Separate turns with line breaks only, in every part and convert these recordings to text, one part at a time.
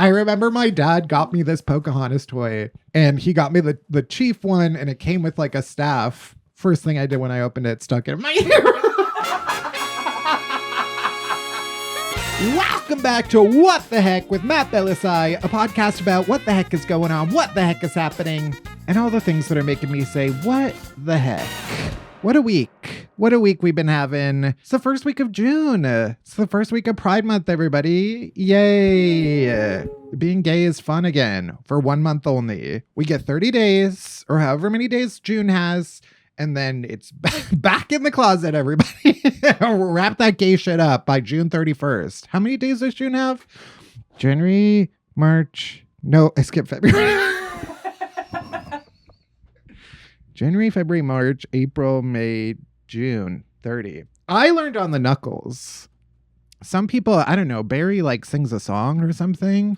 I remember my dad got me this Pocahontas toy, and he got me the chief one, and it came with like a staff. First thing I did when I opened it, stuck it in my ear. Welcome back to What the Heck with Matt Bellassai, a podcast about what the heck is going on, what the heck is happening, and all the things that are making me say, what the heck? What a week. What a week we've been having. It's the first week of June. It's the first week of Pride Month, everybody. Yay. Being gay is fun again for 1 month only. We get 30 days or however many days June has. And then it's back in the closet, everybody. Wrap that gay shit up by June 31st. How many days does June have? January, March. No, I skipped February. January, February, March, April, May, June, 30. I learned on the knuckles. Some people, I don't know, Barry like sings a song or something.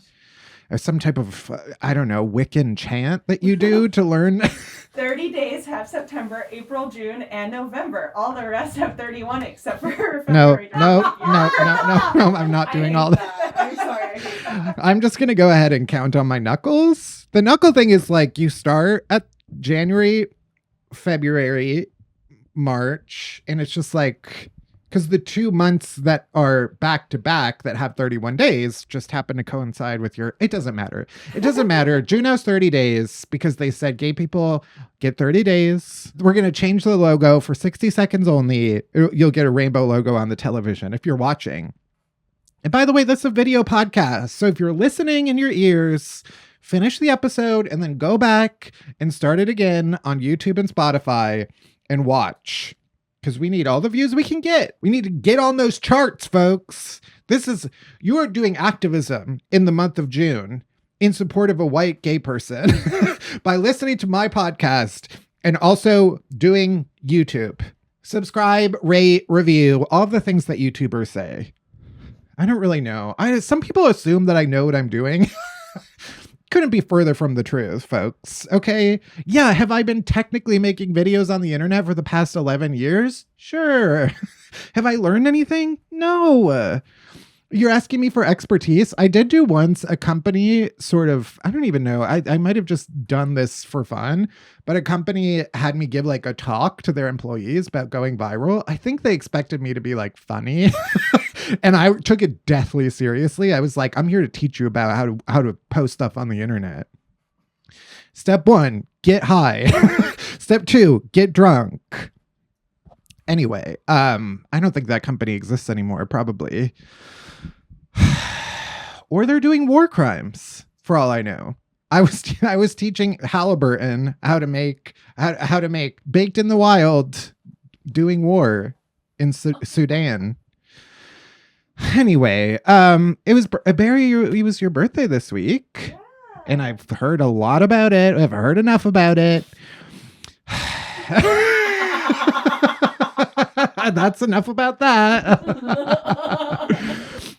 Or some type of, I don't know, Wiccan chant that you do to learn.
30 days have September, April, June, and November. All the rest have 31 except for February.
No, I'm not doing all that.
I'm sorry.
I'm just going to go ahead and count on my knuckles. The knuckle thing is like you start at January, February, March, and it's just like, because the 2 months that are back to back that have 31 days just happen to coincide with your, it doesn't matter. It doesn't matter. June has 30 days because they said gay people get 30 days. We're going to change the logo for 60 seconds only. You'll get a rainbow logo on the television if you're watching. And by the way, this is a video podcast. So if you're listening in your ears, finish the episode and then go back and start it again on YouTube and Spotify and watch. Because we need all the views we can get. We need to get on those charts, folks. You are doing activism in the month of June in support of a white gay person by listening to my podcast and also doing YouTube. Subscribe, rate, review, all the things that YouTubers say. I don't really know. Some people assume that I know what I'm doing. Couldn't be further from the truth, folks. Okay. Yeah. Have I been technically making videos on the internet for the past 11 years? Sure. Have I learned anything? No. You're asking me for expertise. I did do once a company sort of, I don't even know. I might have just done this for fun, but a company had me give like a talk to their employees about going viral. I think they expected me to be like funny. And I took it deathly seriously. I was like, I'm here to teach you about how to post stuff on the internet. Step 1, get high. Step 2, get drunk. Anyway, I don't think that company exists anymore, probably. Or they're doing war crimes, for all I know. I was teaching Halliburton how to make baked in the wild doing war in Sudan. Anyway, it was Barry. It was your birthday this week, yeah. And I've heard a lot about it. I've heard enough about it. That's enough about that.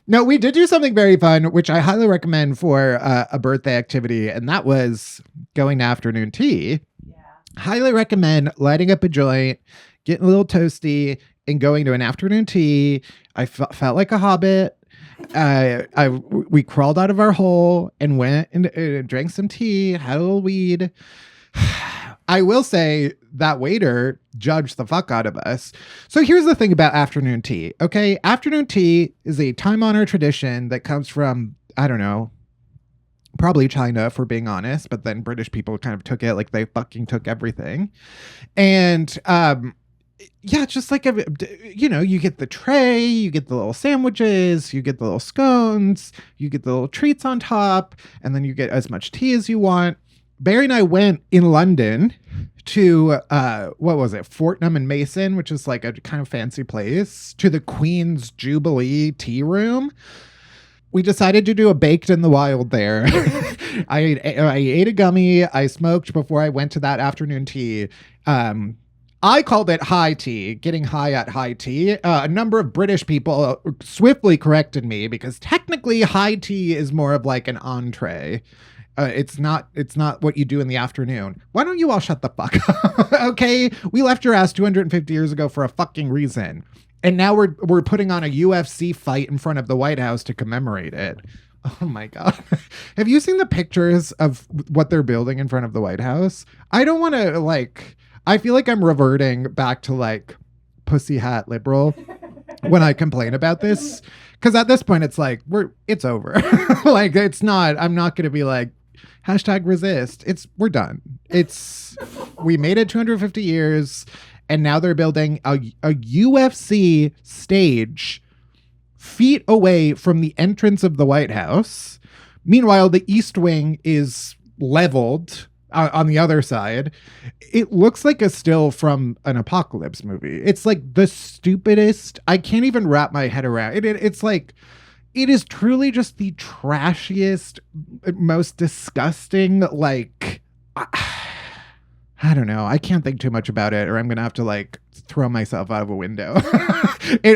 No, we did do something very fun, which I highly recommend for a birthday activity, and that was going to afternoon tea. Yeah. Highly recommend lighting up a joint, getting a little toasty, and going to an afternoon tea. I felt like a hobbit. We crawled out of our hole and went and drank some tea, had a little weed. I will say that waiter judged the fuck out of us. So here's the thing about afternoon tea, okay? Afternoon tea is a time-honored tradition that comes from, I don't know, probably China, if we're being honest, but then British people kind of took it like they fucking took everything. And, yeah, just like, you get the tray, you get the little sandwiches, you get the little scones, you get the little treats on top, and then you get as much tea as you want. Barry and I went in London to, what was it, Fortnum and Mason, which is like a kind of fancy place, to the Queen's Jubilee Tea Room. We decided to do a baked in the wild there. I ate a gummy. I smoked before I went to that afternoon tea. I called it high tea, getting high at high tea. A number of British people swiftly corrected me because technically high tea is more of like an entree. It's not what you do in the afternoon. Why don't you all shut the fuck up? Okay? We left your ass 250 years ago for a fucking reason. And now we're putting on a UFC fight in front of the White House to commemorate it. Oh my God. Have you seen the pictures of what they're building in front of the White House? I don't want to I feel like I'm reverting back to like pussy hat liberal when I complain about this. Cause at this point it's like, it's over. Like I'm not going to be like #resist. We're done. We made it 250 years and now they're building a UFC stage feet away from the entrance of the White House. Meanwhile, the East Wing is leveled on the other side. It looks like a still from an apocalypse movie. It's like the stupidest. I can't even wrap my head around it. It's like, it is truly just the trashiest, most disgusting, like, I don't know. I can't think too much about it or I'm going to have to like throw myself out of a window.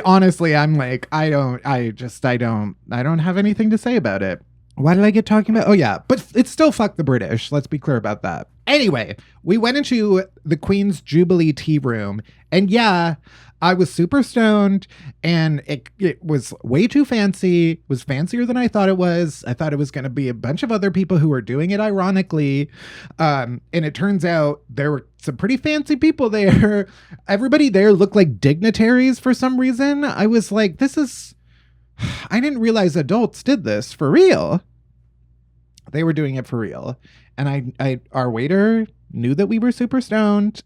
Honestly, I'm like, I don't have anything to say about it. Why did I get talking about? Oh yeah, but it's still fuck the British. Let's be clear about that. Anyway, we went into the Queen's Jubilee tea room and yeah, I was super stoned and it was way too fancy. It was fancier than I thought it was. I thought it was going to be a bunch of other people who were doing it ironically. And it turns out there were some pretty fancy people there. Everybody there looked like dignitaries for some reason. I was like, I didn't realize adults did this for real. They were doing it for real. And our waiter knew that we were super stoned.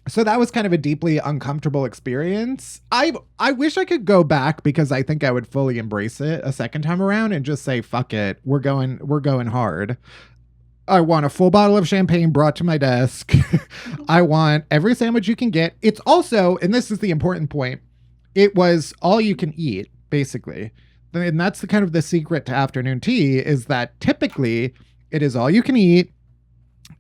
So that was kind of a deeply uncomfortable experience. I wish I could go back because I think I would fully embrace it a second time around and just say, fuck it. We're going hard. I want a full bottle of champagne brought to my desk. I want every sandwich you can get. It's also, and this is the important point, it was all you can eat, basically. And that's the kind of the secret to afternoon tea is that typically it is all you can eat.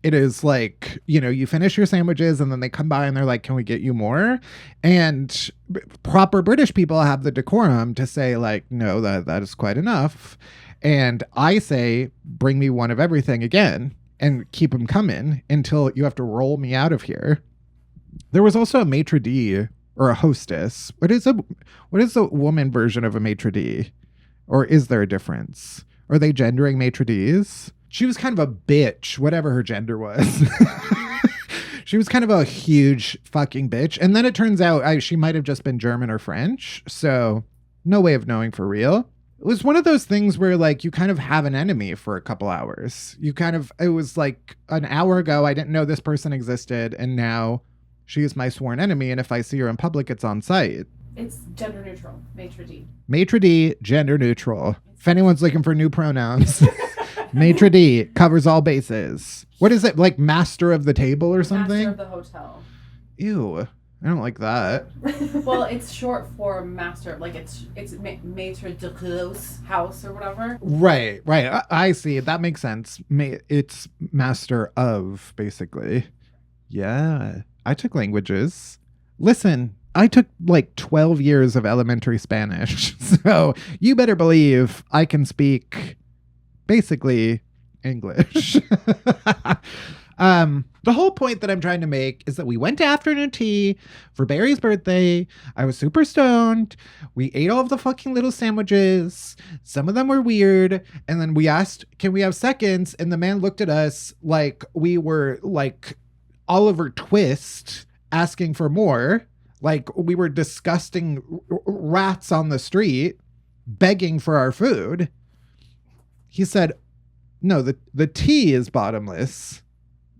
It is like, you finish your sandwiches and then they come by and they're like, can we get you more? And proper British people have the decorum to say like, no, that is quite enough. And I say, bring me one of everything again and keep them coming until you have to roll me out of here. There was also a maitre d' or a hostess. What is a woman version of a maitre d'? Or is there a difference? Are they gendering maitre d's? She was kind of a bitch, whatever her gender was. She was kind of a huge fucking bitch. And then it turns out she might have just been German or French. So no way of knowing for real. It was one of those things where like you kind of have an enemy for a couple hours. It was like an hour ago, I didn't know this person existed. And now she is my sworn enemy. And if I see her in public, it's on sight.
It's gender neutral, maitre d'.
Maitre d', gender neutral. If anyone's looking for new pronouns. Maitre d' covers all bases. What is it, like master of the table or something?
Master of the hotel.
Ew, I don't like that.
Well, it's short for master, like it's maitre d'house house or whatever.
Right. I see. That makes sense. It's master of, basically. Yeah, I took languages. Listen, I took like 12 years of elementary Spanish, so you better believe I can speak basically English. The whole point that I'm trying to make is that we went to afternoon tea for Barry's birthday. I was super stoned. We ate all of the fucking little sandwiches. Some of them were weird. And then we asked, can we have seconds? And the man looked at us like we were like Oliver Twist asking for more. Like we were disgusting rats on the street begging for our food. He said, no, the tea is bottomless,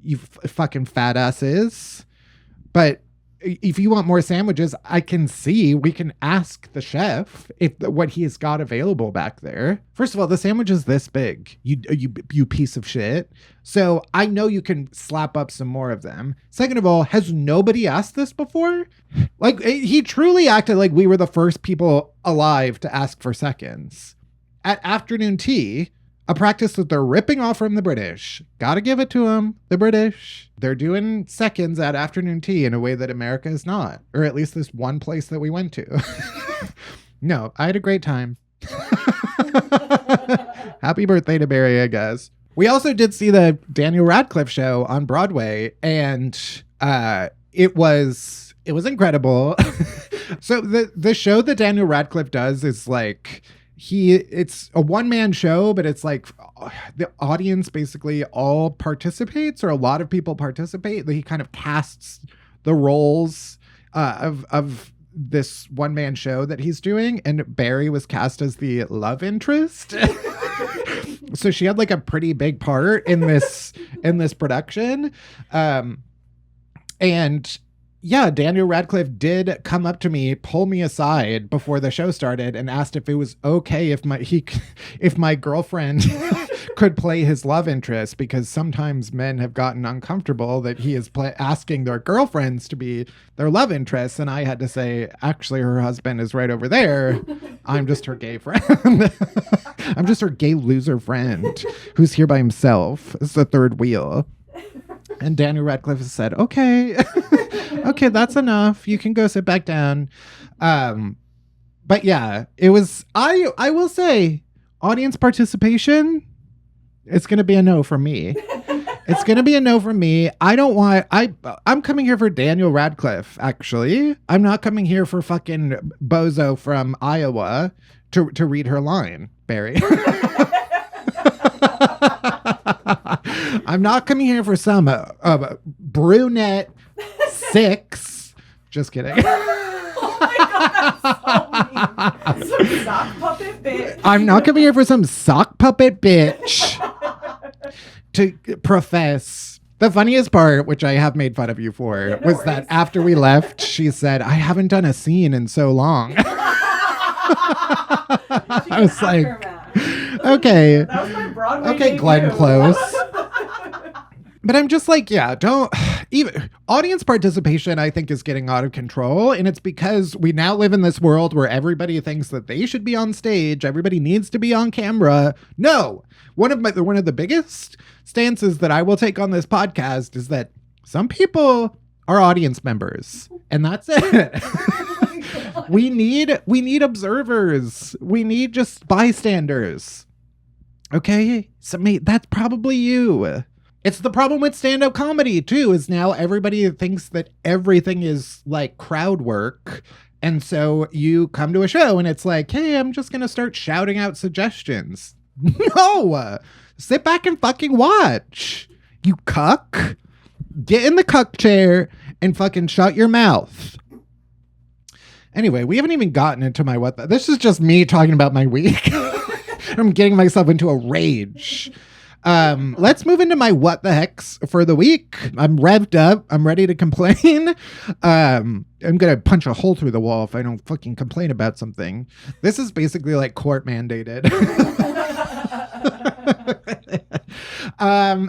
you fucking fat asses. But if you want more sandwiches, we can ask the chef what he has got available back there. First of all, the sandwich is this big, you piece of shit. So I know you can slap up some more of them. Second of all, has nobody asked this before? Like he truly acted like we were the first people alive to ask for seconds. At afternoon tea, a practice that they're ripping off from the British. Gotta give it to them, the British. They're doing seconds at afternoon tea in a way that America is not. Or at least this one place that we went to. No, I had a great time. Happy birthday to Barry, I guess. We also did see the Daniel Radcliffe show on Broadway, and it was incredible. So the show that Daniel Radcliffe does is like, it's a one-man show, but it's like the audience basically all participates, or a lot of people participate. He kind of casts the roles of this one-man show that he's doing, and Barry was cast as the love interest. So she had like a pretty big part in this production. And yeah, Daniel Radcliffe did come up to me, pull me aside before the show started, and asked if it was okay if my girlfriend could play his love interest, because sometimes men have gotten uncomfortable that he is asking their girlfriends to be their love interests. And I had to say, actually, her husband is right over there. I'm just her gay friend. I'm just her gay loser friend who's here by himself. It's the third wheel. And Daniel Radcliffe said, okay, okay, that's enough. You can go sit back down. But yeah, it was, I will say, audience participation, it's going to be a no from me. It's going to be a no from me. I'm coming here for Daniel Radcliffe, actually. I'm not coming here for fucking Bozo from Iowa to read her line, Barry. I'm not coming here for some brunette 6. Just kidding.
Oh my God, that's so mean. Some sock puppet bitch.
I'm not coming here for some sock puppet bitch to profess. The funniest part, which I have made fun of you for,
Yeah, no
was
worries.
that after we left, she said, I haven't done a scene in so long. I was like, okay.
That was my Broadway
Okay,
debut.
Glenn Close. But I'm just like, yeah, don't even audience participation, I think, is getting out of control. And it's because we now live in this world where everybody thinks that they should be on stage. Everybody needs to be on camera. No, one of the biggest stances that I will take on this podcast is that some people are audience members, and that's it. We need observers. We need just bystanders. Okay, so that's probably you. It's the problem with stand-up comedy too, is now everybody thinks that everything is like crowd work. And so you come to a show and it's like, hey, I'm just going to start shouting out suggestions. No, sit back and fucking watch. You cuck. Get in the cuck chair and fucking shut your mouth. Anyway, we haven't even gotten into my this is just me talking about my week. I'm getting myself into a rage. Let's move into my what the hex for the week. I'm revved up. I'm ready to complain. I'm going to punch a hole through the wall if I don't fucking complain about something. This is basically like court mandated.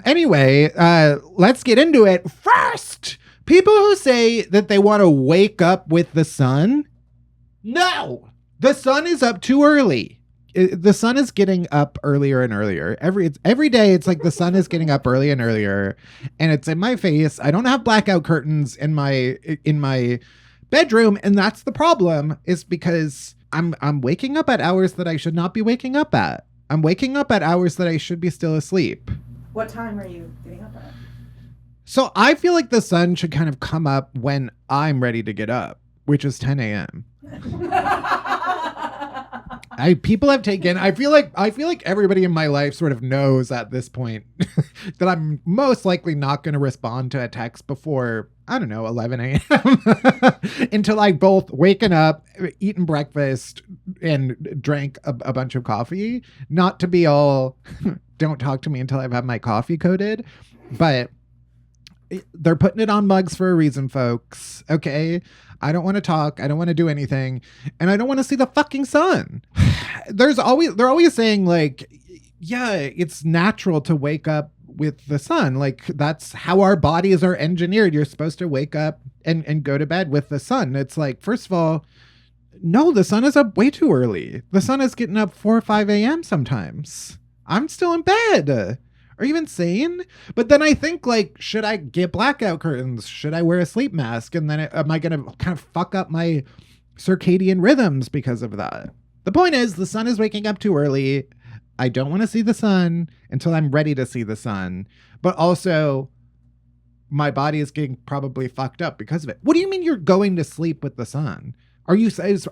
Anyway, let's get into it. First, people who say that they want to wake up with the sun. No, the sun is up too early. The sun is getting up earlier and earlier. Every day it's like the sun is getting up early and earlier, and it's in my face. I don't have blackout curtains in my bedroom, and that's the problem, is because I'm waking up at hours that I should not be waking up at. I'm waking up at hours that I should be still asleep.
What time are you getting up at?
So I feel like the sun should kind of come up when I'm ready to get up, which is 10 a.m. I feel like everybody in my life sort of knows at this point that I'm most likely not going to respond to a text before, I don't know, 11 a.m. until I both waken up, eaten breakfast, and drank a bunch of coffee. Not to be all, don't talk to me until I've had my coffee coded, but they're putting it on mugs for a reason, folks. Okay. I don't want to talk. I don't want to do anything. And I don't want to see the fucking sun. They're always saying like, yeah, it's natural to wake up with the sun. Like that's how our bodies are engineered. You're supposed to wake up and go to bed with the sun. It's like, first of all, no, the sun is up way too early. The sun is getting up 4 or 5 a.m. sometimes. I'm still in bed. Are you insane? But then I think, like, should I get blackout curtains? Should I wear a sleep mask? And then am I going to kind of fuck up my circadian rhythms because of that? The point is, the sun is waking up too early. I don't want to see the sun until I'm ready to see the sun. But also, my body is getting probably fucked up because of it. What do you mean you're going to sleep with the sun?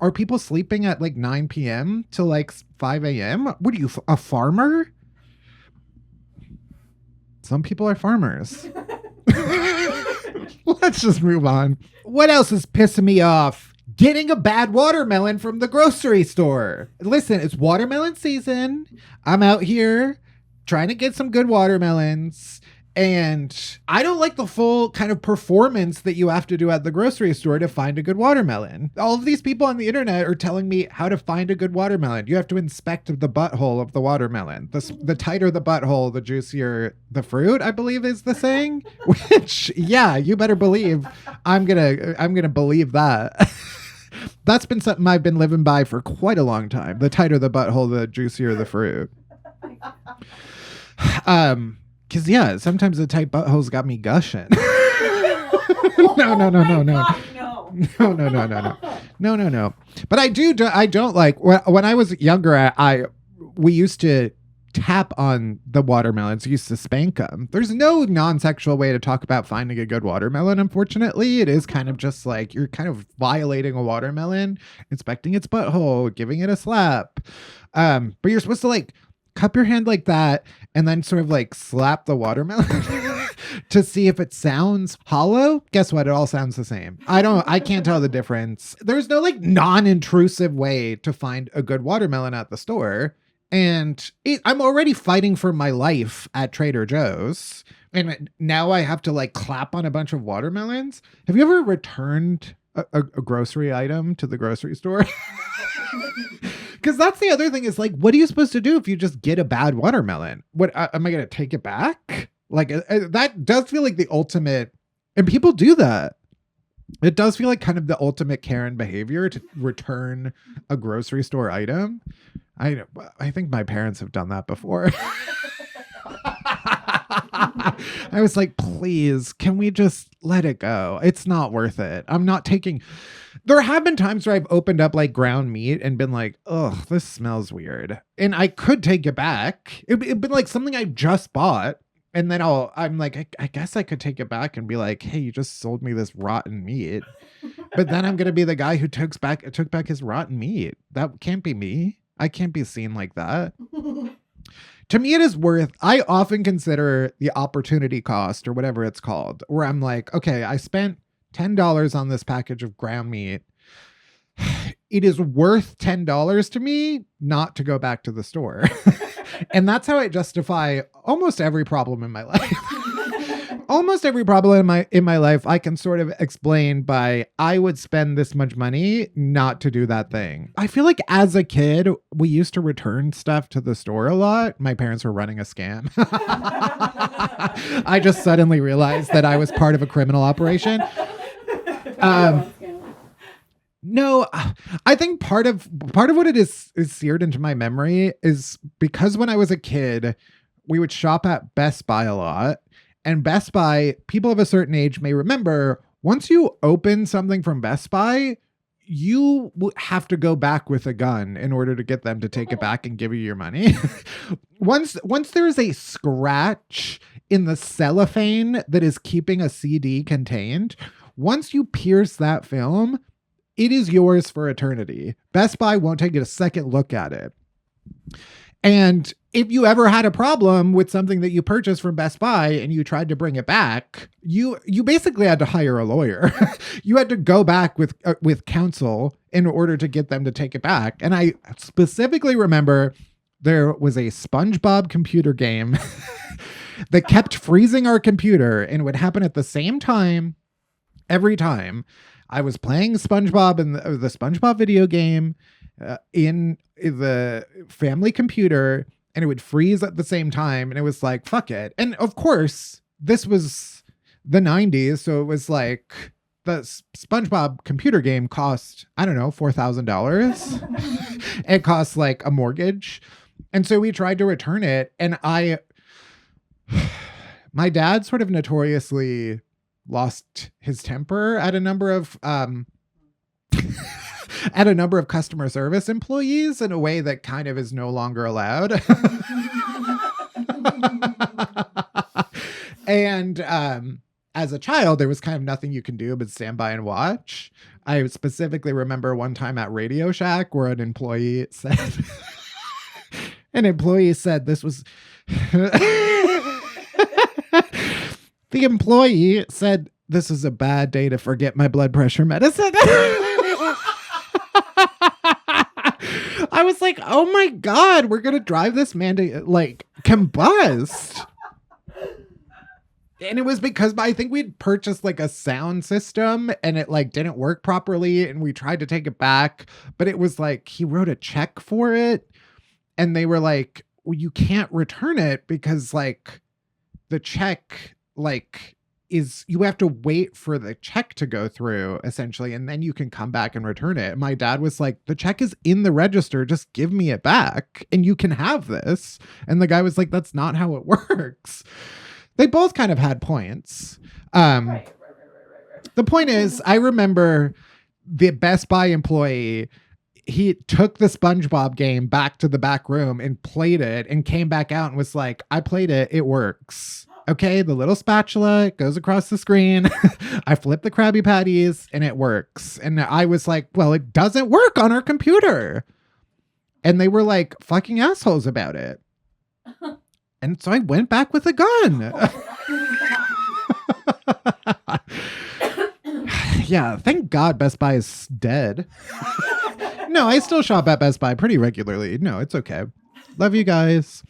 Are people sleeping at like 9 p.m. to like 5 a.m.? What are you, a farmer? Some people are farmers. Let's just move on. What else is pissing me off? Getting a bad watermelon from the grocery store. Listen, it's watermelon season. I'm out here trying to get some good watermelons. And I don't like the full kind of performance that you have to do at the grocery store to find a good watermelon. All of these people on the internet are telling me how to find a good watermelon. You have to inspect the butthole of the watermelon. The tighter the butthole, the juicier the fruit, I believe is the saying. Which, yeah, you better believe I'm gonna believe that. That's been something I've been living by for quite a long time. The tighter the butthole, the juicier the fruit. Because, yeah, sometimes the tight butthole's got me gushing. No.
God,
No. But I don't like, when I was younger, we used to tap on the watermelons. We used to spank them. There's no non-sexual way to talk about finding a good watermelon, unfortunately. It is kind of just like, you're kind of violating a watermelon, inspecting its butthole, giving it a slap. But you're supposed to like, cup your hand like that and then sort of like slap the watermelon to see if it sounds hollow. Guess what? It all sounds the same. I can't tell the difference. There's no like non-intrusive way to find a good watermelon at the store. And I'm already fighting for my life at Trader Joe's. And now I have to like clap on a bunch of watermelons. Have you ever returned a grocery item to the grocery store? Because that's the other thing is like, what are you supposed to do if you just get a bad watermelon? What am I going to take it back? Like that does feel like the ultimate, and people do that. It does feel like kind of the ultimate Karen behavior to return a grocery store item. I think my parents have done that before. I was like, please, can we just let it go? It's not worth it. I'm not taking. There have been times where I've opened up like ground meat and been like, oh, this smells weird. And I could take it back. It'd been like something I just bought. And then I'm like, I guess I could take it back and be like, hey, you just sold me this rotten meat. But then I'm going to be the guy who took back his rotten meat. That can't be me. I can't be seen like that. To me, it is worth, I often consider the opportunity cost or whatever it's called, where I'm like, okay, I spent $10 on this package of ground meat. It is worth $10 to me not to go back to the store. And that's how I justify almost every problem in my life. Almost every problem in my life I can sort of explain by I would spend this much money not to do that thing. I feel like as a kid, we used to return stuff to the store a lot. My parents were running a scam. I just suddenly realized that I was part of a criminal operation. No, I think part of what it is seared into my memory is because when I was a kid, we would shop at Best Buy a lot. And Best Buy, people of a certain age may remember, once you open something from Best Buy, you have to go back with a gun in order to get them to take it back and give you your money. Once there's a scratch in the cellophane that is keeping a CD contained, once you pierce that film, it is yours for eternity. Best Buy won't take a second look at it. And if you ever had a problem with something that you purchased from Best Buy and you tried to bring it back, you basically had to hire a lawyer. You had to go back with counsel in order to get them to take it back. And I specifically remember there was a SpongeBob computer game that kept freezing our computer, and it would happen at the same time every time. I was playing SpongeBob in the SpongeBob video game in the family computer, and it would freeze at the same time. And it was like, fuck it. And of course, this was the 90s. So it was like the SpongeBob computer game cost, I don't know, $4,000. It cost like a mortgage. And so we tried to return it. And my dad sort of notoriously lost his temper at a number of customer service employees in a way that kind of is no longer allowed. And as a child, there was kind of nothing you can do but stand by and watch. I specifically remember one time at Radio Shack where an employee said, this was, the employee said, this is a bad day to forget my blood pressure medicine. I was like, oh my God, we're going to drive this man to like combust. And it was because I think we'd purchased like a sound system and it like didn't work properly. And we tried to take it back, but it was like, he wrote a check for it. And they were like, well, you can't return it because like the check like you have to wait for the check to go through essentially. And then you can come back and return it. And my dad was like, the check is in the register. Just give me it back and you can have this. And the guy was like, that's not how it works. They both kind of had points. Right. The point is, I remember the Best Buy employee, he took the SpongeBob game back to the back room and played it and came back out and was like, I played it. It works. Okay, the little spatula goes across the screen. I flip the Krabby Patties and it works. And I was like, well, it doesn't work on our computer. And they were like fucking assholes about it. And so I went back with a gun. Yeah, thank God Best Buy is dead. No, I still shop at Best Buy pretty regularly. No, it's okay. Love you guys.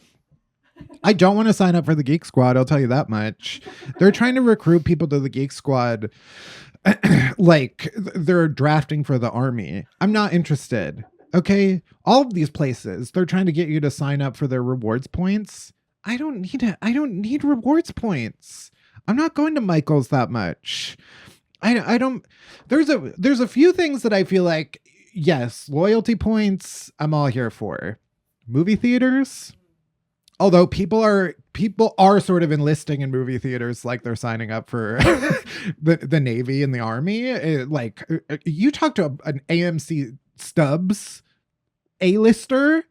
I don't want to sign up for the Geek Squad, I'll tell you that much. They're trying to recruit people to the Geek Squad like they're drafting for the army. I'm not interested. Okay? All of these places, they're trying to get you to sign up for their rewards points. I don't need rewards points. I'm not going to Michael's that much. I don't there's a few things that I feel like, yes, loyalty points, I'm all here for. Movie theaters, although people are sort of enlisting in movie theaters like they're signing up for the Navy and the Army. You talk to an AMC Stubbs A-lister,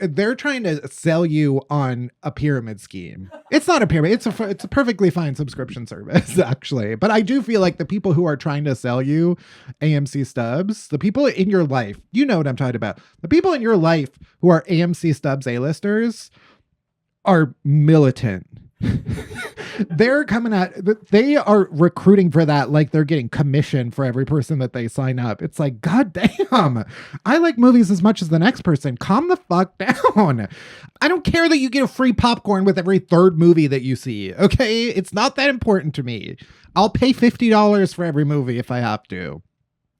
they're trying to sell you on a pyramid scheme. It's not a pyramid. It's a perfectly fine subscription service, actually. But I do feel like the people who are trying to sell you AMC Stubbs, the people in your life, you know what I'm talking about. The people in your life who are AMC Stubbs A-listers are militant. They're coming at, they are recruiting for that like they're getting commission for every person that they sign up. It's like, God damn, I like movies as much as the next person. Calm the fuck down. I don't care that you get a free popcorn with every third movie that you see. Okay, it's not that important to me. I'll pay $50 for every movie if I have to.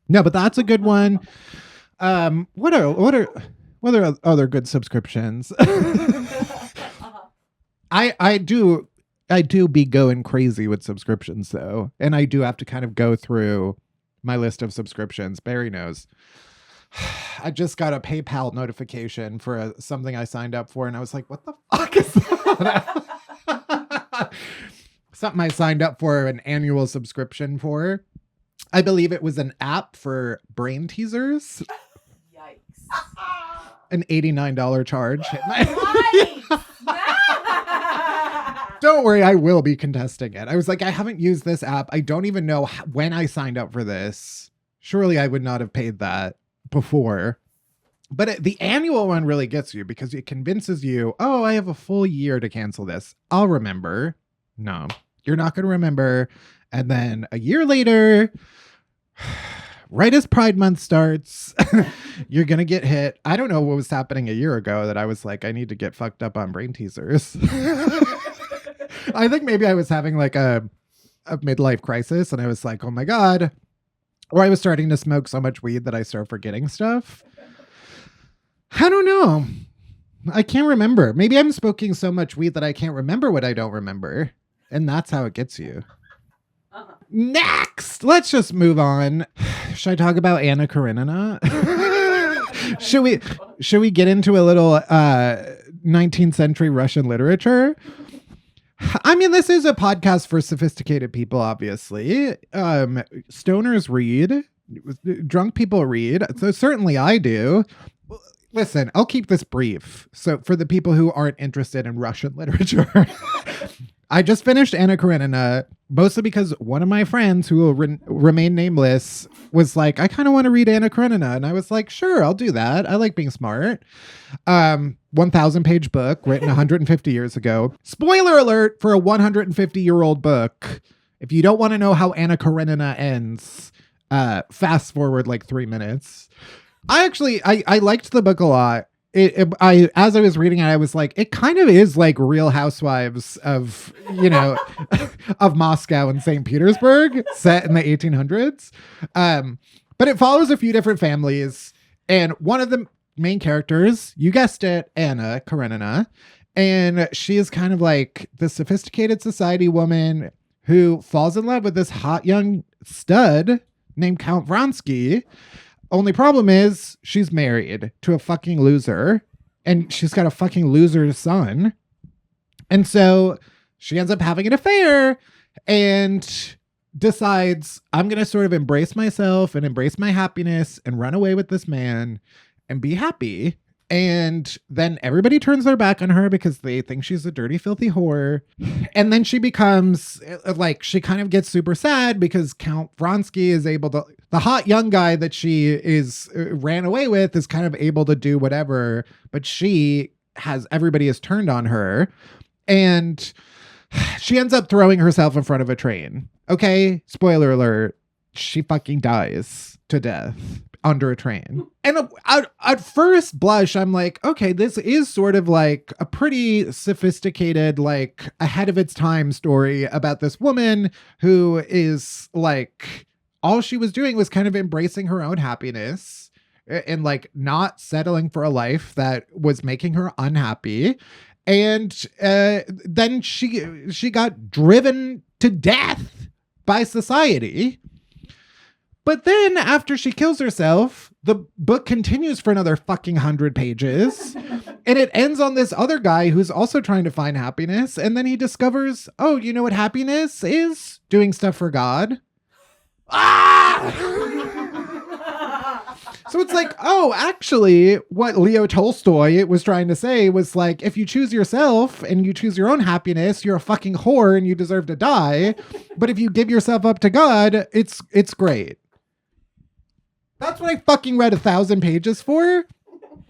No, but that's a good one. What are other good subscriptions? I do be going crazy with subscriptions though. And I do have to kind of go through my list of subscriptions. Barry knows. I just got a PayPal notification for something I signed up for. And I was like, what the fuck is that? Something I signed up for an annual subscription for. I believe it was an app for brain teasers.
Yikes.
An $89 charge.
Nice.
Don't worry, I will be contesting it. I was like, I haven't used this app. I don't even know when I signed up for this. Surely I would not have paid that before. But the annual one really gets you because it convinces you, oh, I have a full year to cancel this. I'll remember. No, you're not going to remember. And then a year later, right as Pride Month starts, you're going to get hit. I don't know what was happening a year ago that I was like, I need to get fucked up on brain teasers. I think maybe I was having like a midlife crisis and I was like, oh my God. Or I was starting to smoke so much weed that I started forgetting stuff. I don't know. I can't remember. Maybe I'm smoking so much weed that I can't remember what I don't remember. And that's how it gets you.
Uh-huh.
Next, let's just move on. Should I talk about Anna Karenina? Should we get into a little 19th century Russian literature? I mean, this is a podcast for sophisticated people, obviously. Stoners read. Drunk people read. So certainly I do. Listen, I'll keep this brief. So for the people who aren't interested in Russian literature, I just finished Anna Karenina, mostly because one of my friends who will remain nameless was like, I kind of want to read Anna Karenina. And I was like, sure, I'll do that. I like being smart. 1,000 page book written 150 years ago. Spoiler alert for a 150-year-old book. If you don't want to know how Anna Karenina ends, fast forward like 3 minutes. I liked the book a lot. As I was reading it, I was like, it kind of is like Real Housewives of, of Moscow and St. Petersburg set in the 1800s. But it follows a few different families. And one of the main characters, you guessed it, Anna Karenina. And she is kind of like the sophisticated society woman who falls in love with this hot young stud named Count Vronsky. Only problem is she's married to a fucking loser and she's got a fucking loser son. And so she ends up having an affair and decides, I'm going to sort of embrace myself and embrace my happiness and run away with this man and be happy. And then everybody turns their back on her because they think she's a dirty, filthy whore. And then she becomes like, she kind of gets super sad because Count Vronsky is able to, the hot young guy that she ran away with is kind of able to do whatever, but everybody has turned on her. And she ends up throwing herself in front of a train. Okay, spoiler alert, she fucking dies to death under a train. And at first blush, I'm like, okay, this is sort of like a pretty sophisticated, like ahead of its time story about this woman who is like, all she was doing was kind of embracing her own happiness and like not settling for a life that was making her unhappy. And then she got driven to death by society. But then after she kills herself, the book continues for another fucking 100 pages. And it ends on this other guy who's also trying to find happiness. And then he discovers, oh, you know what happiness is? Doing stuff for God. Ah! So it's like, oh, actually, what Leo Tolstoy was trying to say was like, if you choose yourself and you choose your own happiness, you're a fucking whore and you deserve to die. But if you give yourself up to God, it's great. That's what I fucking read 1,000 pages for.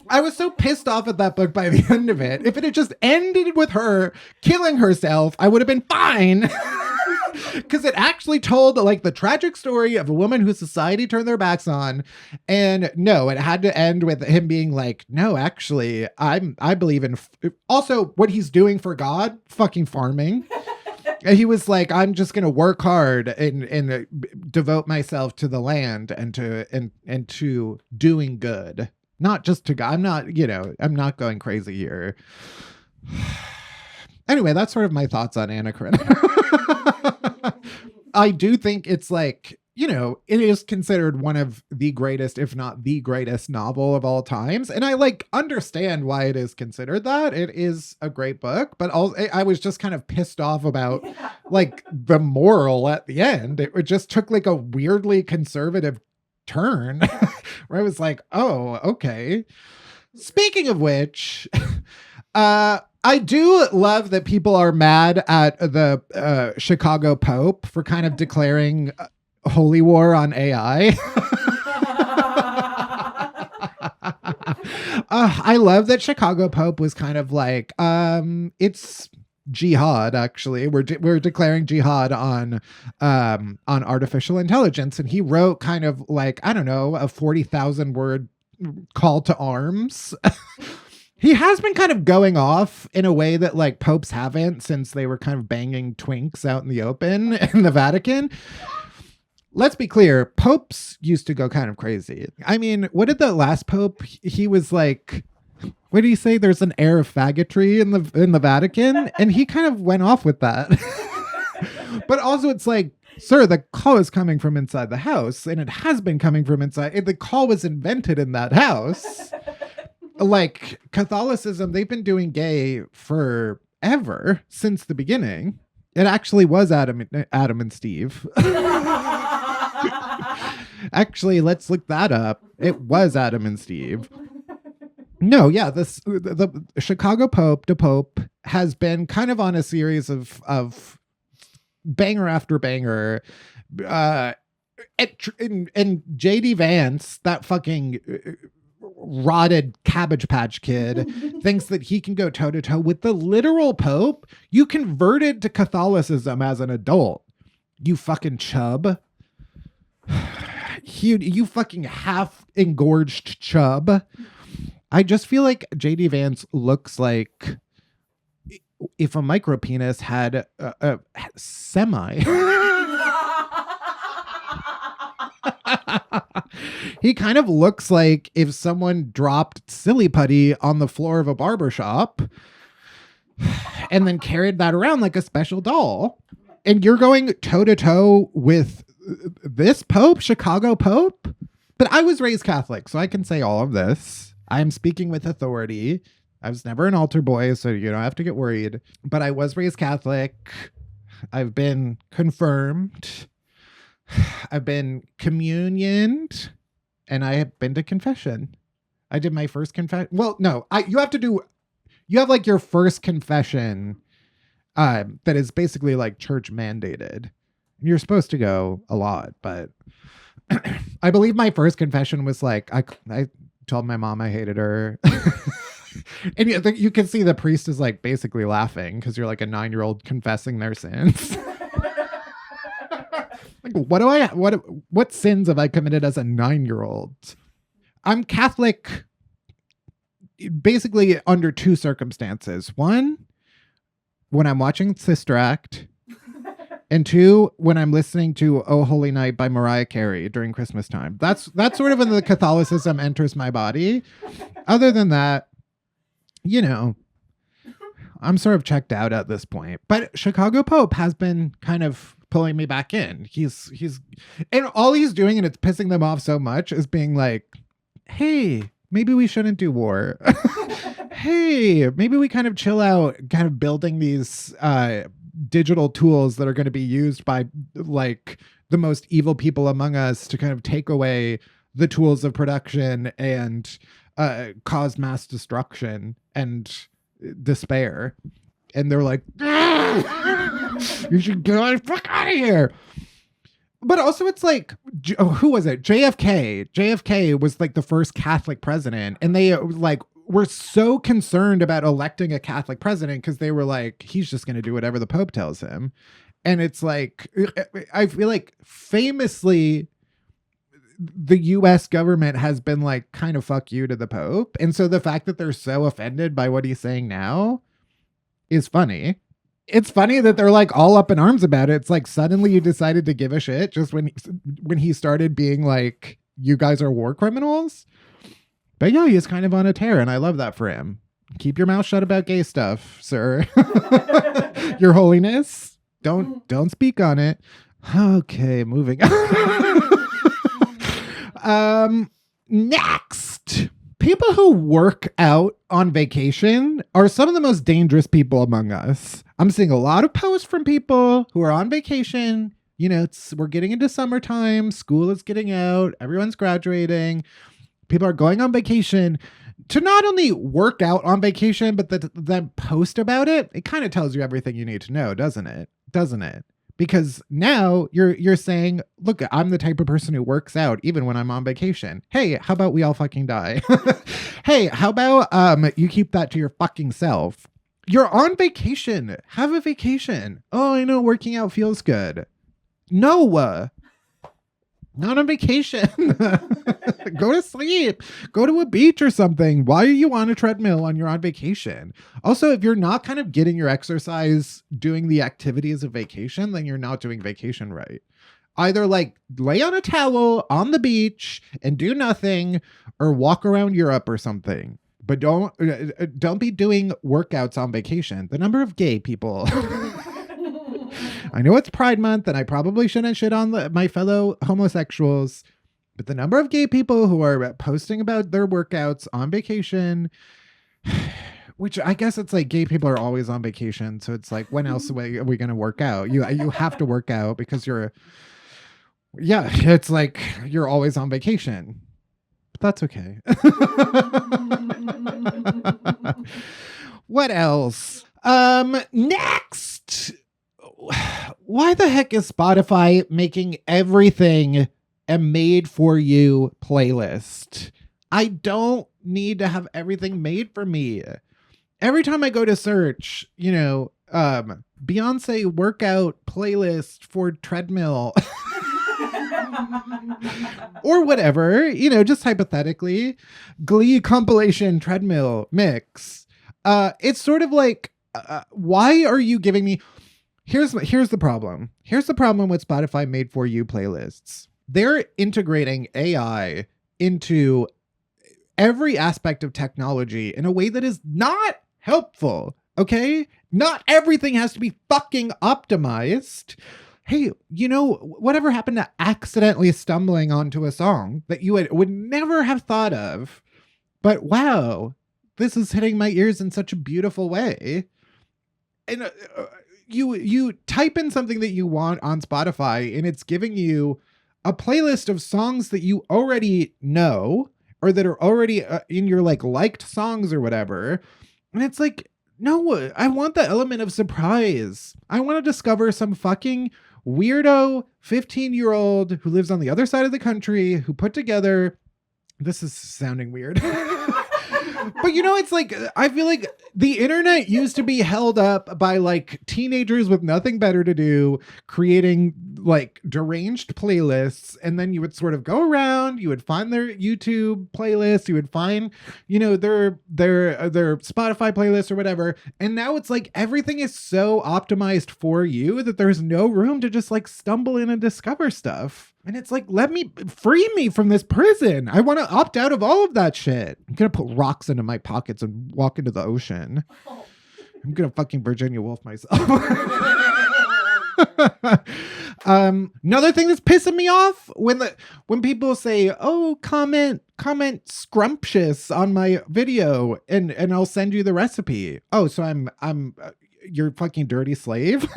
I was so pissed off at that book by the end of it. If it had just ended with her killing herself, I would have been fine. Because it actually told like the tragic story of a woman who society turned their backs on. And no, it had to end with him being like, no, actually, I believe in also what he's doing for God, fucking farming. And he was like, I'm just going to work hard and devote myself to the land and to doing good. Not just to God. I'm not going crazy here. Anyway, that's sort of my thoughts on Anna Karenina. I do think it's like, it is considered one of the greatest, if not the greatest novel of all times. And I like understand why it is considered that. It is a great book, but I was just kind of pissed off about like the moral at the end. It just took like a weirdly conservative turn where I was like, oh, okay. Speaking of which, I do love that people are mad at the Chicago Pope for kind of declaring holy war on AI. I love that Chicago Pope was kind of like, it's jihad. Actually, we're declaring jihad on artificial intelligence, and he wrote kind of like, I don't know, a 40,000 word call to arms. He has been kind of going off in a way that like popes haven't since they were kind of banging twinks out in the open in the Vatican. Let's be clear, popes used to go kind of crazy. I mean, what did the last pope? He was like, what did he say? There's an air of faggotry in the Vatican, and he kind of went off with that. But also, it's like, sir, the call is coming from inside the house, and it has been coming from inside. The call was invented in that house. Like Catholicism, they've been doing gay forever since the beginning. It actually was Adam and Steve. Actually, let's look that up. It was Adam and Steve. No, yeah, the Chicago Pope, the Pope, has been kind of on a series of banger after banger. Uh, and JD Vance, that fucking rotted Cabbage Patch Kid, thinks that he can go toe to toe with the literal Pope. You converted to Catholicism as an adult, you fucking chub. You fucking half engorged chub. I just feel like JD Vance looks like if a micro penis had a semi. He kind of looks like if someone dropped silly putty on the floor of a barbershop and then carried that around like a special doll. And you're going toe to toe with this Pope, Chicago Pope? But I was raised Catholic, so I can say all of this. I'm speaking with authority. I was never an altar boy, so you don't have to get worried. But I was raised Catholic. I've been confirmed. I've been communioned. And I have been to confession. I did my first confession. Well, no, you have like your first confession that is basically like church mandated. You're supposed to go a lot, but I believe my first confession was like, I told my mom I hated her. And you can see the priest is like basically laughing because you're like a 9-year-old confessing their sins. Like, what sins have I committed as a 9-year-old? I'm Catholic basically under two circumstances. One, when I'm watching Sister Act. And two, when I'm listening to Oh Holy Night by Mariah Carey during Christmas time. That's sort of when the Catholicism enters my body. Other than that, you know, I'm sort of checked out at this point. But Chicago Pope has been kind of pulling me back in. He's and all he's doing, and it's pissing them off so much, is being like, hey, maybe we shouldn't do war. Hey, maybe we kind of chill out, kind of building these digital tools that are going to be used by like the most evil people among us to kind of take away the tools of production and cause mass destruction and despair. And they're like, you should get the fuck out of here. But also it's like, who was it? JFK. JFK was like the first Catholic president. And they like were so concerned about electing a Catholic president because they were like, he's just going to do whatever the Pope tells him. And it's like, I feel like famously, the US government has been like, kind of fuck you to the Pope. And so the fact that they're so offended by what he's saying now is funny. It's funny that they're like all up in arms about it. It's like suddenly you decided to give a shit just when he started being like, you guys are war criminals. But yeah, he's kind of on a tear, and I love that for him. Keep your mouth shut about gay stuff, sir. Your Holiness. Don't speak on it. Okay, moving on. Next. People who work out on vacation are some of the most dangerous people among us. I'm seeing a lot of posts from people who are on vacation. You know, we're getting into summertime. School is getting out. Everyone's graduating. People are going on vacation to not only work out on vacation, but then post about it. It kind of tells you everything you need to know, doesn't it? Doesn't it? Because now you're saying, look, I'm the type of person who works out even when I'm on vacation. Hey, how about we all fucking die? Hey, how about you keep that to your fucking self? You're on vacation. Have a vacation. Oh, I know working out feels good. No, not on vacation. Go to sleep. Go to a beach or something. Why are you on a treadmill when you're on vacation? Also, if you're not kind of getting your exercise doing the activities of vacation, then you're not doing vacation right. Either like lay on a towel on the beach and do nothing, or walk around Europe or something. But don't be doing workouts on vacation. The number of gay people. I know it's Pride Month and I probably shouldn't shit on my fellow homosexuals, but the number of gay people who are posting about their workouts on vacation, which I guess it's like gay people are always on vacation. So it's like, when else are we going to work out? You have to work out because it's like you're always on vacation. But that's okay. What else? Next. Why the heck is Spotify making everything a made for you playlist? I don't need to have everything made for me. Every time I go to search, Beyonce workout playlist for treadmill or whatever, just hypothetically, Glee compilation treadmill mix. It's sort of like, why are you giving me? Here's the problem. Here's the problem with Spotify made for you playlists. They're integrating AI into every aspect of technology in a way that is not helpful. Okay? Not everything has to be fucking optimized. Hey, whatever happened to accidentally stumbling onto a song that you would never have thought of, but wow, this is hitting my ears in such a beautiful way. And you type in something that you want on Spotify and it's giving you a playlist of songs that you already know or that are already in your liked songs or whatever. And it's like, no, I want the element of surprise. I want to discover some fucking weirdo 15-year-old who lives on the other side of the country who put together, this is sounding weird. But it's like, I feel like the internet used to be held up by teenagers with nothing better to do, creating deranged playlists. And then you would sort of go around, you would find their YouTube playlist, you would find, their Spotify playlist or whatever. And now it's like everything is so optimized for you that there's no room to just stumble in and discover stuff. And it's like, free me from this prison. I want to opt out of all of that shit. I'm going to put rocks into my pockets and walk into the ocean. Oh. I'm going to fucking Virginia Woolf myself. Another thing that's pissing me off when people say, oh, comment scrumptious on my video and I'll send you the recipe. Oh, so I'm your fucking dirty slave.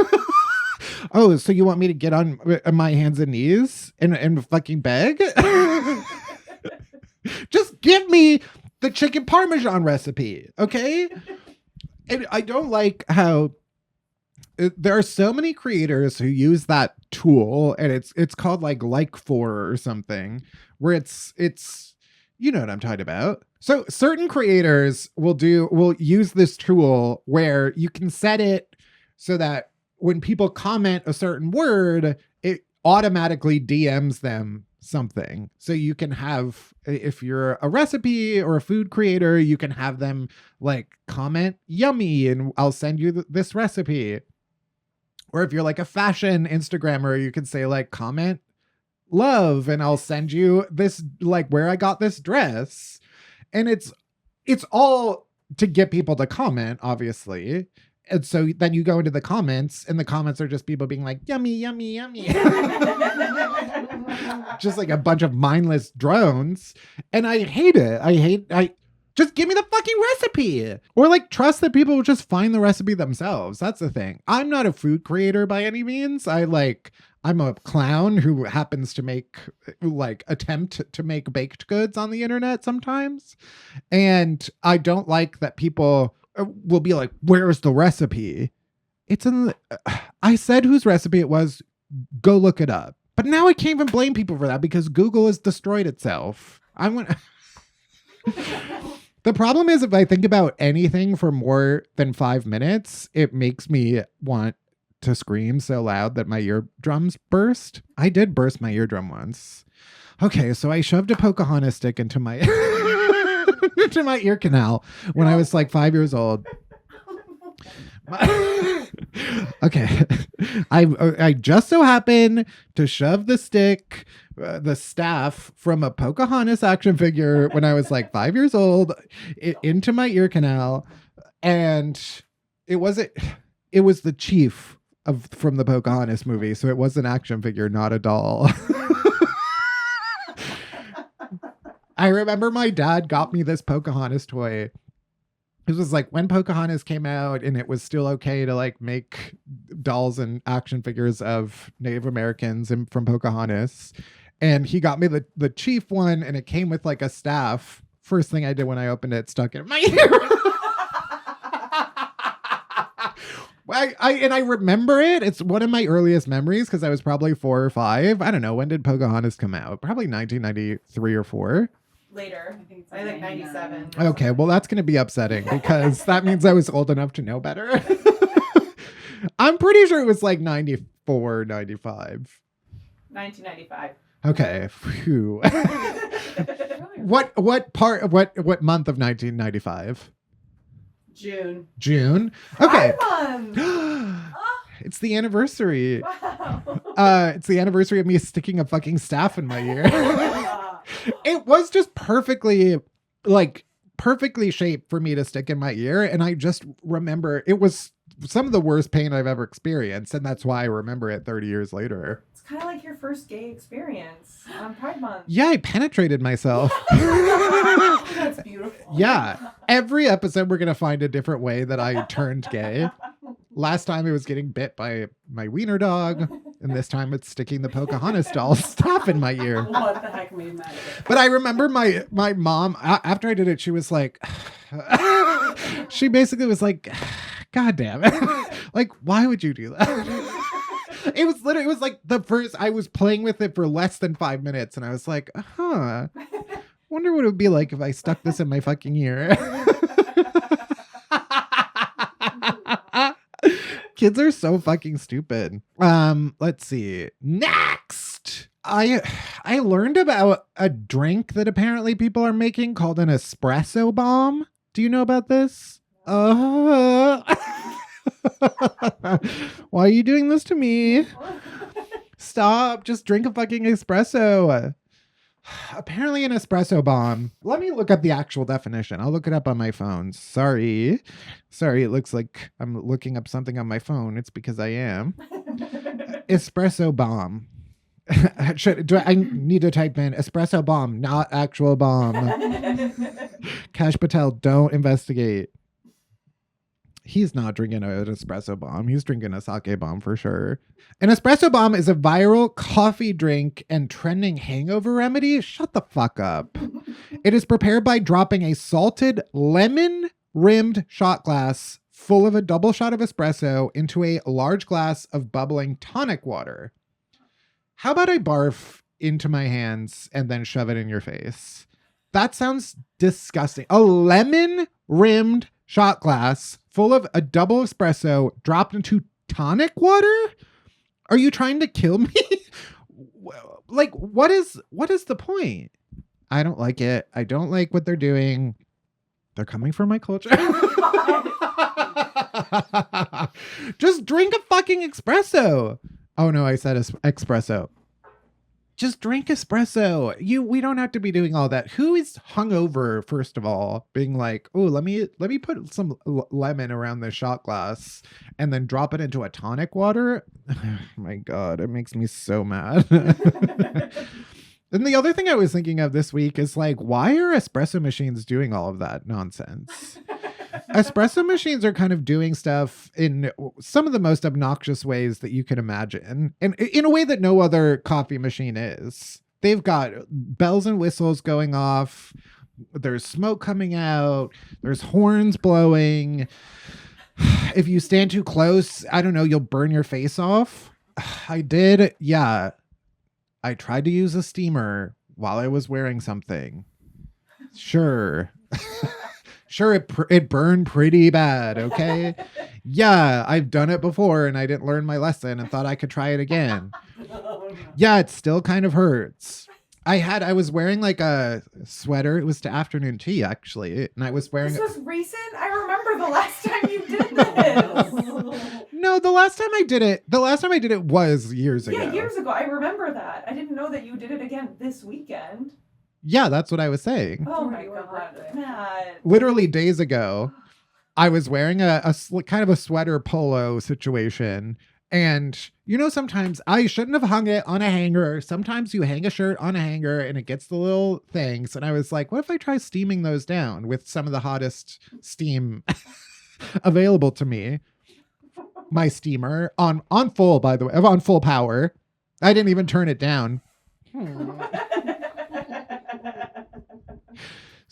Oh, so you want me to get on my hands and knees and fucking beg? Just give me the chicken parmesan recipe, okay? And I don't like how there are so many creators who use that tool, and it's called like for or something, where it's you know what I'm talking about. So certain creators will use this tool where you can set it so that when people comment a certain word, it automatically DMs them something. So you can have, if you're a recipe or a food creator, you can have them comment yummy and I'll send you this recipe. Or if you're a fashion Instagrammer, you can say comment love and I'll send you this, where I got this dress. And it's all to get people to comment, obviously. And so then you go into the comments and the comments are just people being yummy, yummy, yummy. Just a bunch of mindless drones. And I hate it. I just give me the fucking recipe. Or trust that people will just find the recipe themselves. That's the thing. I'm not a food creator by any means. I'm a clown who happens to attempt to make baked goods on the internet sometimes. And I don't like that people will be where's the recipe? It's in I said whose recipe it was. Go look it up. But now I can't even blame people for that because Google has destroyed itself. The problem is if I think about anything for more than 5 minutes, it makes me want to scream so loud that my eardrums burst. I did burst my eardrum once. Okay, so I shoved a Pocahontas stick into my into my ear canal when I was 5 years old. Okay, I just so happened to shove the stick, the staff from a Pocahontas action figure when I was 5 years old into my ear canal, and it was the chief from the Pocahontas movie, so it was an action figure, not a doll. I remember my dad got me this Pocahontas toy. It was when Pocahontas came out and it was still okay to make dolls and action figures of Native Americans from Pocahontas. And he got me the chief one and it came with a staff First thing I did when I opened it, stuck it in my ear. I remember it. It's one of my earliest memories because I was probably 4 or 5. I don't know. When did Pocahontas come out? Probably 1993 or 4.
Later. I think 97.
Okay, well, that's going to be upsetting because that means I was old enough to know better. I'm pretty sure it was like 94, 95.
1995.
Okay. Phew. What month of 1995?
June.
Okay.
Pride Month.
It's the anniversary.
Wow.
It's the anniversary of me sticking a fucking staff in my ear. It was just perfectly shaped for me to stick in my ear. And I just remember it was some of the worst pain I've ever experienced. And that's why I remember it 30 years later.
It's kind of like your first gay experience on Pride Month.
Yeah, I penetrated myself.
That's beautiful.
Yeah. Every episode, we're going to find a different way that I turned gay. Last time it was getting bit by my wiener dog. And this time it's sticking the Pocahontas doll staff in my ear.
What the heck made that?
But I remember my mom, after I did it, she was like, she basically was like, God damn it. Like, why would you do that? It was like the first, I was playing with it for less than 5 minutes. And I was like, wonder what it would be like if I stuck this in my fucking ear. Kids are so fucking stupid. Let's see. Next, I learned about a drink that apparently people are making called an espresso bomb. Do you know about this? Why are you doing this to me? Stop. Just drink a fucking espresso. Apparently an espresso bomb. Let me look up the actual definition. I'll look it up on my phone. Sorry. It looks like I'm looking up something on my phone. It's because I am. Espresso bomb. Do I need to type in espresso bomb, not actual bomb? Kash Patel, don't investigate. He's not drinking an espresso bomb. He's drinking a sake bomb for sure. An espresso bomb is a viral coffee drink and trending hangover remedy. Shut the fuck up. It is prepared by dropping a salted lemon-rimmed shot glass full of a double shot of espresso into a large glass of bubbling tonic water. How about I barf into my hands and then shove it in your face? That sounds disgusting. A lemon-rimmed shot glass full of a double espresso dropped into tonic water? Are you trying to kill me? Like, what is the point? I don't like it. I don't like what they're doing. They're coming for my culture. Just drink a fucking espresso. Oh no, I said espresso. Just drink espresso. We don't have to be doing all that. Who is hungover, first of all, being like, oh, let me put some lemon around the shot glass and then drop it into a tonic water? Oh my God, it makes me so mad. And the other thing I was thinking of this week is like, why are espresso machines doing all of that nonsense? Espresso machines are kind of doing stuff in some of the most obnoxious ways that you can imagine. And in a way that no other coffee machine is. They've got bells and whistles going off. There's smoke coming out. There's horns blowing. If you stand too close, I don't know, you'll burn your face off. I did. Yeah. I tried to use a steamer while I was wearing something. Sure. Sure, it burned pretty bad, okay? Yeah, I've done it before and I didn't learn my lesson and thought I could try it again. Yeah, it still kind of hurts. I was wearing like a sweater. It was to afternoon tea, actually. And I was wearing...
This was recent? I remember the last time you did this.
No, the last time I did it was years ago.
Yeah, years ago. I remember that. I didn't know that you did it again this weekend.
Yeah, that's what I was saying.
Oh my God, Matt.
Literally days ago, I was wearing a kind of a sweater polo situation. And, you know, sometimes I shouldn't have hung it on a hanger. Sometimes you hang a shirt on a hanger and it gets the little things. And I was like, what if I try steaming those down with some of the hottest steam available to me? My steamer on full, by the way, on full power. I didn't even turn it down.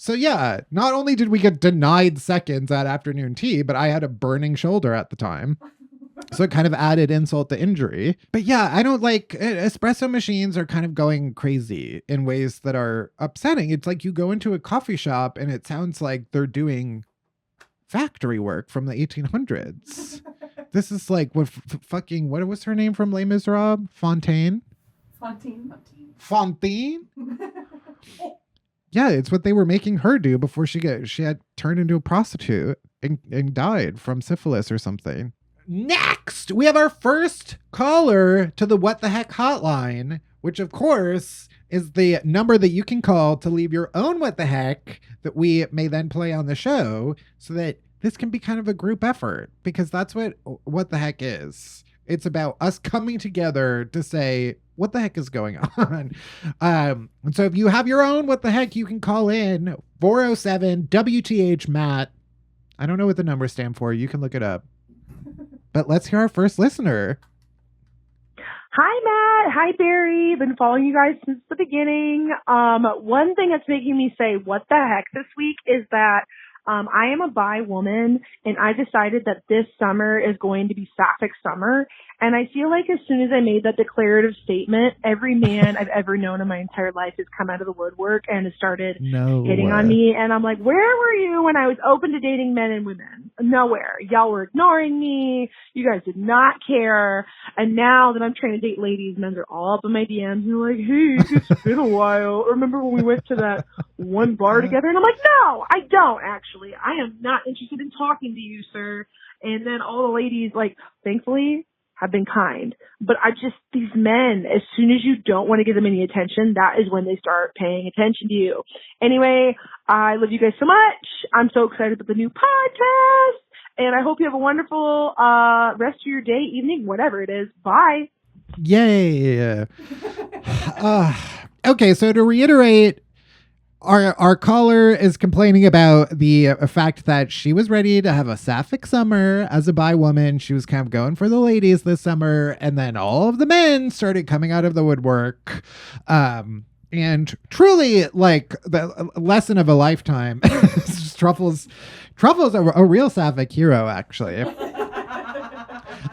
So yeah, not only did we get denied seconds at afternoon tea, but I had a burning shoulder at the time. So it kind of added insult to injury. But yeah, I don't like espresso machines are kind of going crazy in ways that are upsetting. It's like you go into a coffee shop and it sounds like they're doing factory work from the 1800s. This is like what fucking, what was her name from Les Miserables? Fontaine? Fontaine? Yeah, it's what they were making her do before she had turned into a prostitute and died from syphilis or something. Next, we have our first caller to the What the Heck Hotline, which of course is the number that you can call to leave your own What the Heck that we may then play on the show, so that this can be kind of a group effort, because that's what the heck is. It's about us coming together to say, what the heck is going on? And so if you have your own What the Heck, you can call in 407 WTH Matt. I don't know what the numbers stand for. You can look it up. But let's hear our first listener.
Hi, Matt. Hi, Barry. Been following you guys since the beginning. One thing that's making me say, what the heck this week is that I am a bi woman, and I decided that this summer is going to be sapphic summer. And I feel like as soon as I made that declarative statement, every man I've ever known in my entire life has come out of the woodwork and has started hitting on me. And I'm like, where were you when I was open to dating men and women? Nowhere. Y'all were ignoring me. You guys did not care. And now that I'm trying to date ladies, men are all up in my DMs and they're like, hey, it's been a while. Remember when we went to that one bar together? And I'm like, no, I don't actually. I am not interested in talking to you, sir. And then all the ladies, like, thankfully, have been kind. But these men, as soon as you don't want to give them any attention, that is when they start paying attention to you. Anyway, I love you guys so much. I'm so excited about the new podcast. And I hope you have a wonderful rest of your day, evening, whatever it is. Bye.
Yay. Okay, so to reiterate, Our caller is complaining about the fact that she was ready to have a sapphic summer as a bi woman. She was kind of going for the ladies this summer, and then all of the men started coming out of the woodwork. And truly, like, the lesson of a lifetime. Truffle's a real sapphic hero, actually.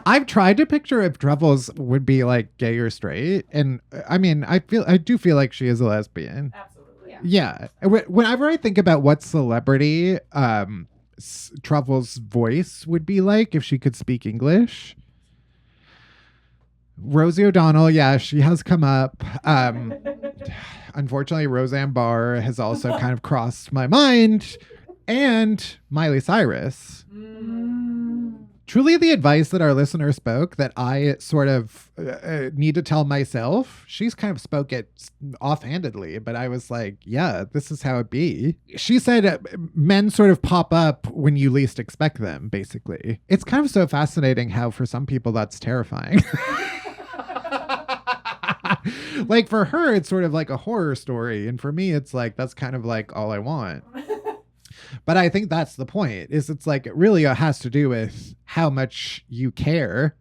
I've tried to picture if Truffles would be like gay or straight, and I mean, I do feel like she is a lesbian.
Absolutely.
Yeah. Whenever I think about what celebrity Truffle's voice would be like if she could speak English, Rosie O'Donnell, yeah, she has come up. Unfortunately, Roseanne Barr has also kind of crossed my mind, and Miley Cyrus. Truly the advice that our listener spoke that I sort of need to tell myself, she's kind of spoke it offhandedly, but I was like, yeah, this is how it be. She said men sort of pop up when you least expect them, basically. It's kind of so fascinating how for some people that's terrifying. Like for her, it's sort of like a horror story. And for me, it's like, that's kind of like all I want. But I think that's the point, is it's like, it really has to do with how much you care.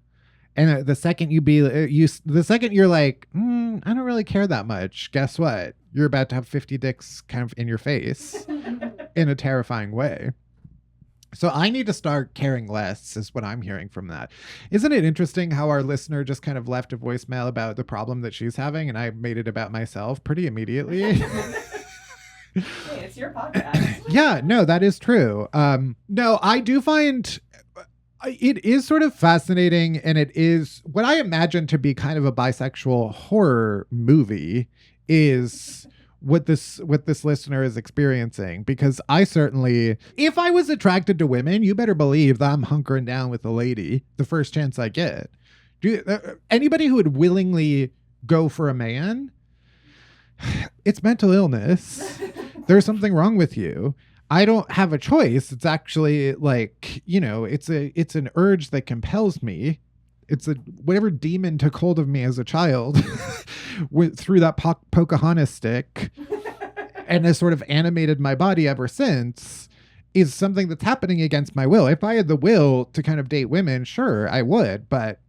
And the second the second you're like, I don't really care that much, guess what? You're about to have 50 dicks kind of in your face in a terrifying way. So I need to start caring less, is what I'm hearing from that. Isn't it interesting how our listener just kind of left a voicemail about the problem that she's having, and I made it about myself pretty immediately?
Hey, it's your podcast.
Yeah, no, that is true. No, I do find it is sort of fascinating, and it is what I imagine to be kind of a bisexual horror movie is what this listener is experiencing, because I certainly, if I was attracted to women, you better believe that I'm hunkering down with a lady the first chance I get. Anybody who would willingly go for a man, it's mental illness. There's something wrong with you. I don't have a choice. It's actually like, it's an urge that compels me. It's whatever demon took hold of me as a child through that Pocahontas stick and has sort of animated my body ever since, is something that's happening against my will. If I had the will to kind of date women, sure, I would. But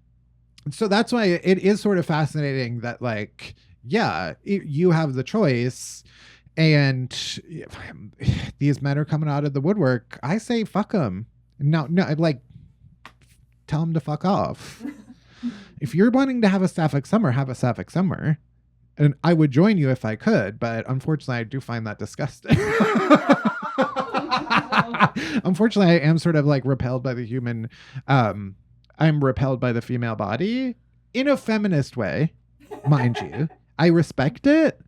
so that's why it is sort of fascinating that, like, yeah, you have the choice. And these men are coming out of the woodwork. I say, fuck them. No, like, tell them to fuck off. If you're wanting to have a sapphic summer, have a sapphic summer. And I would join you if I could, but unfortunately, I do find that disgusting. Unfortunately, I am sort of like repelled by the human. I'm repelled by the female body in a feminist way, mind you. I respect it.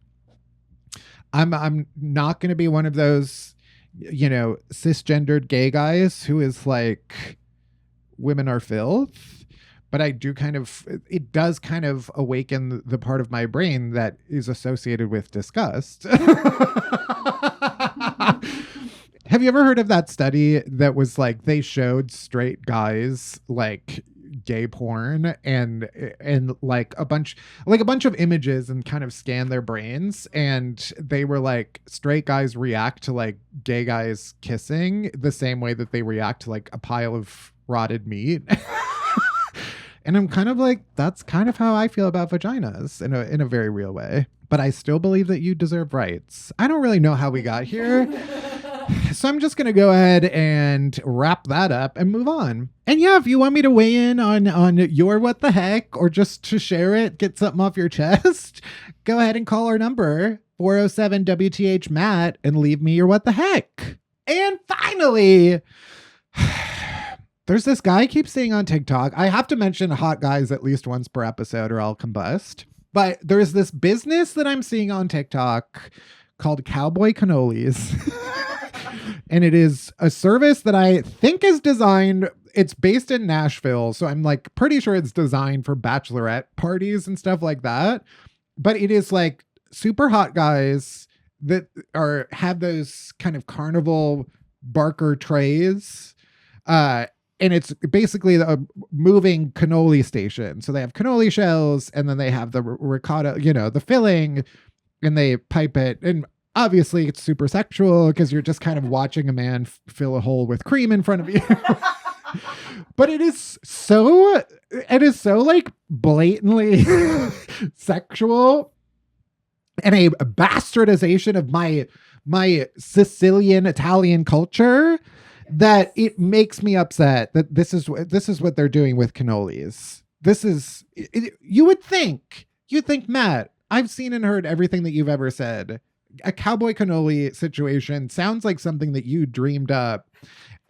I'm not going to be one of those, cisgendered gay guys who is like, women are filth. But I do it does kind of awaken the part of my brain that is associated with disgust. Have you ever heard of that study that was like, they showed straight guys like gay porn and like a bunch of images and kind of scan their brains, and they were like, straight guys react to like gay guys kissing the same way that they react to like a pile of rotted meat. And I'm kind of like, that's kind of how I feel about vaginas in a very real way. But I still believe that you deserve rights. I don't really know how we got here. So I'm just going to go ahead and wrap that up and move on. And yeah, if you want me to weigh in on your what the heck, or just to share it, get something off your chest, go ahead and call our number, 407-WTH-MATT, and leave me your what the heck. And finally, there's this guy I keep seeing on TikTok. I have to mention hot guys at least once per episode or I'll combust. But there's this business that I'm seeing on TikTok called Cowboy Cannolis. And it is a service that I think is designed, it's based in Nashville. So I'm like pretty sure it's designed for bachelorette parties and stuff like that. But it is like super hot guys that have those kind of carnival barker trays. And it's basically a moving cannoli station. So they have cannoli shells, and then they have the ricotta, the filling, and they pipe it. And obviously it's super sexual because you're just kind of watching a man fill a hole with cream in front of you. But it is so like blatantly sexual and a bastardization of my Sicilian Italian culture, that it makes me upset that this is what they're doing with cannolis. You would think, Matt, I've seen and heard everything that you've ever said. A cowboy cannoli situation sounds like something that you dreamed up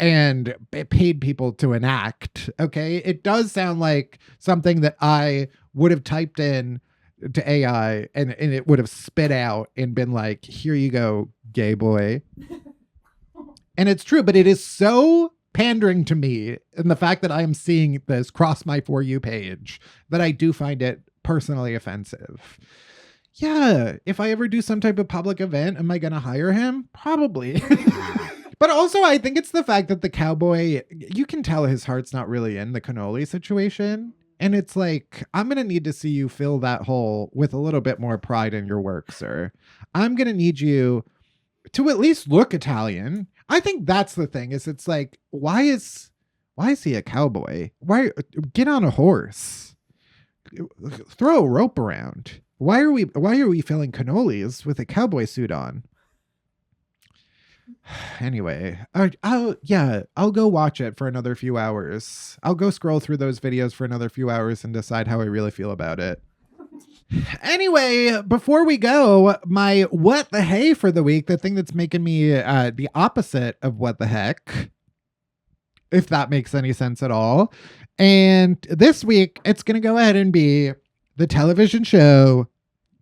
and paid people to enact. Okay. It does sound like something that I would have typed in to AI and it would have spit out and been like, here you go, gay boy. And it's true, but it is so pandering to me, and the fact that I am seeing this cross my For You page, that I do find it personally offensive. Yeah, if I ever do some type of public event, am I going to hire him? Probably. But also, I think it's the fact that the cowboy, you can tell his heart's not really in the cannoli situation. And it's like, I'm going to need to see you fill that hole with a little bit more pride in your work, sir. I'm going to need you to at least look Italian. I think that's the thing, is it's like, why is he a cowboy? Get on a horse, throw a rope around. Why are we filling cannolis with a cowboy suit on? Anyway, I'll go watch it for another few hours. I'll go scroll through those videos for another few hours and decide how I really feel about it. Anyway, before we go, my what the hey for the week, the thing that's making me the opposite of what the heck, if that makes any sense at all. And this week, it's going to go ahead and be the television show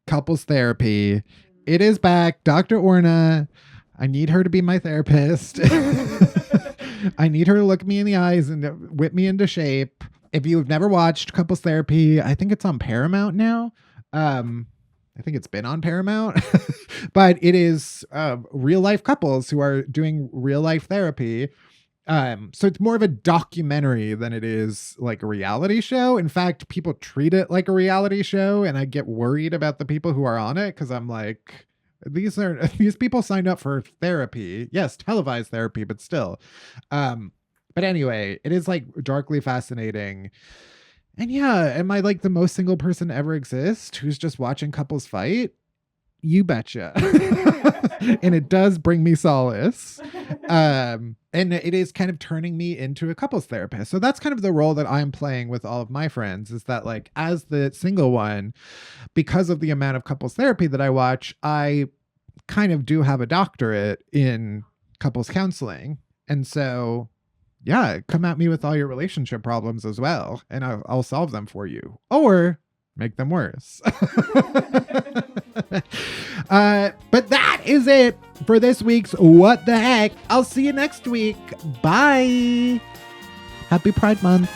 Couples Therapy. It is back. Dr. Orna, I need her to be my therapist. I need her to look me in the eyes and whip me into shape. If you've never watched Couples Therapy, I think it's on Paramount now. I think it's been on Paramount, but it is real life couples who are doing real life therapy. So it's more of a documentary than it is like a reality show. In fact, people treat it like a reality show, and I get worried about the people who are on it because I'm like, these people signed up for therapy. Yes, televised therapy, but still. But anyway, it is like darkly fascinating. And yeah, am I like the most single person ever exist who's just watching couples fight? You betcha. And it does bring me solace. And it is kind of turning me into a couples therapist. So that's kind of the role that I'm playing with all of my friends, is that like as the single one, because of the amount of couples therapy that I watch, I kind of do have a doctorate in couples counseling. And so, yeah, come at me with all your relationship problems as well, and I'll solve them for you. Or make them worse. But that is it for this week's What the Heck. I'll see you next week. Bye. Happy Pride Month.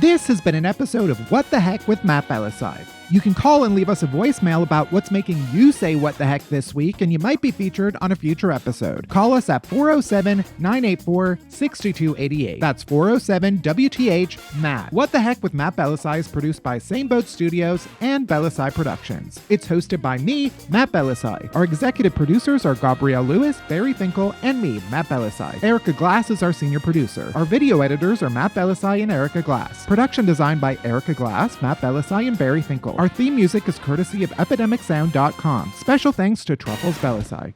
This has been an episode of What the Heck with Matt Bellassai. You can call and leave us a voicemail about what's making you say what the heck this week, and you might be featured on a future episode. Call us at 407-984-6288. That's 407-WTH-MATT. What the Heck with Matt Bellassai is produced by Same Boat Studios and Bellassai Productions. It's hosted by me, Matt Bellassai. Our executive producers are Gabrielle Lewis, Barry Finkel, and me, Matt Bellassai. Erica Glass is our senior producer. Our video editors are Matt Bellassai and Erica Glass. Production designed by Erica Glass, Matt Bellassai, and Barry Finkel. Our theme music is courtesy of EpidemicSound.com. Special thanks to Truffles Bellassai.